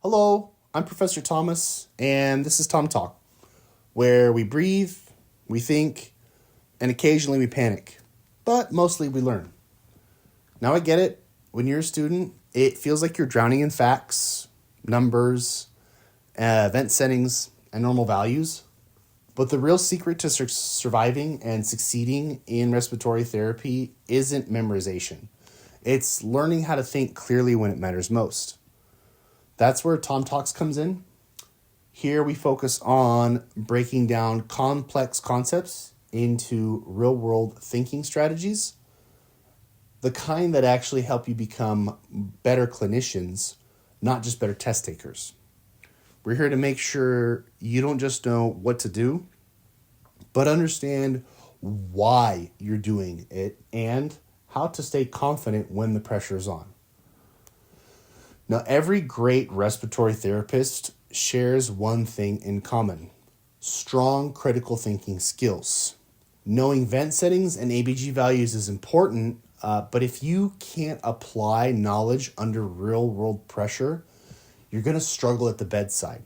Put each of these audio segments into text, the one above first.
Hello, I'm Professor Thomas, and this is TomTalk, where we breathe, we think, and occasionally we panic, but mostly we learn. Now I get it, when you're a student, it feels like you're drowning in facts, numbers, event settings, and normal values, but the real secret to surviving and succeeding in respiratory therapy isn't memorization. It's learning how to think clearly when it matters most. That's where TomTalks comes in. Here we focus on breaking down complex concepts into real-world thinking strategies, the kind that actually help you become better clinicians, not just better test takers. We're here to make sure you don't just know what to do, but understand why you're doing it and how to stay confident when the pressure is on. Now, every great respiratory therapist shares one thing in common: strong critical thinking skills. Knowing vent settings and ABG values is important, but if you can't apply knowledge under real-world pressure, you're going to struggle at the bedside.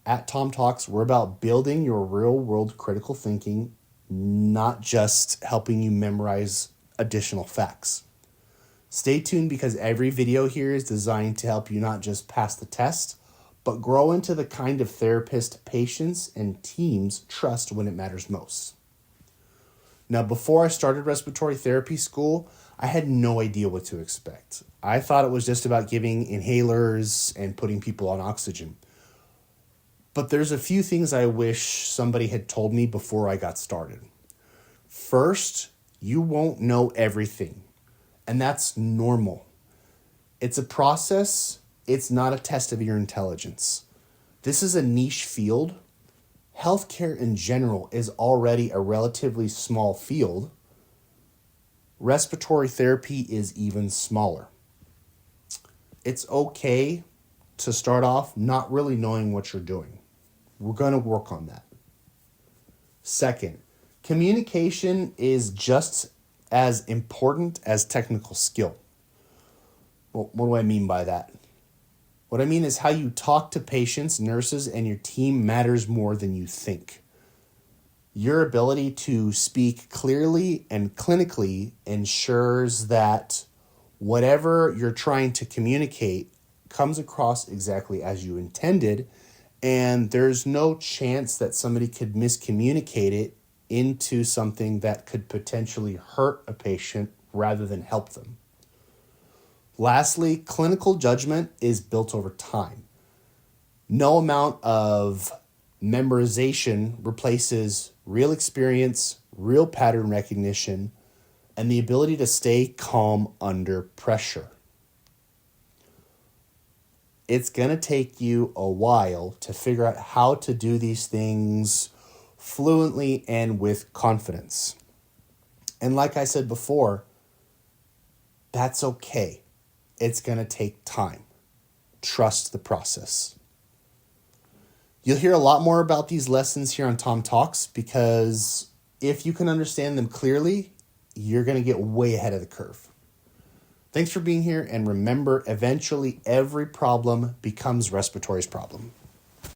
At TomTalks, we're about building your real-world critical thinking, not just helping you memorize additional facts. Stay tuned because every video here is designed to help you not just pass the test, but grow into the kind of therapist patients and teams trust when it matters most. Now, before I started respiratory therapy school, I had no idea what to expect. I thought it was just about giving inhalers and putting people on oxygen. But there's a few things I wish somebody had told me before I got started. First, you won't know everything. And that's normal. It's a process. It's not a test of your intelligence. This is a niche field. Healthcare in general is already a relatively small field. Respiratory therapy is even smaller. It's okay to start off not really knowing what you're doing. We're going to work on that. Second, communication is just as important as technical skill. Well, what do I mean by that? What I mean is how you talk to patients, nurses, and your team matters more than you think. Your ability to speak clearly and clinically ensures that whatever you're trying to communicate comes across exactly as you intended, and there's no chance that somebody could miscommunicate it into something that could potentially hurt a patient rather than help them. Lastly, clinical judgment is built over time. No amount of memorization replaces real experience, real pattern recognition, and the ability to stay calm under pressure. It's going to take you a while to figure out how to do these things fluently and with confidence. And like I said before, that's okay. It's going to take time. Trust the process. You'll hear a lot more about these lessons here on TomTalks because if you can understand them clearly, you're going to get way ahead of the curve. Thanks for being here, and remember, eventually every problem becomes respiratory's problem.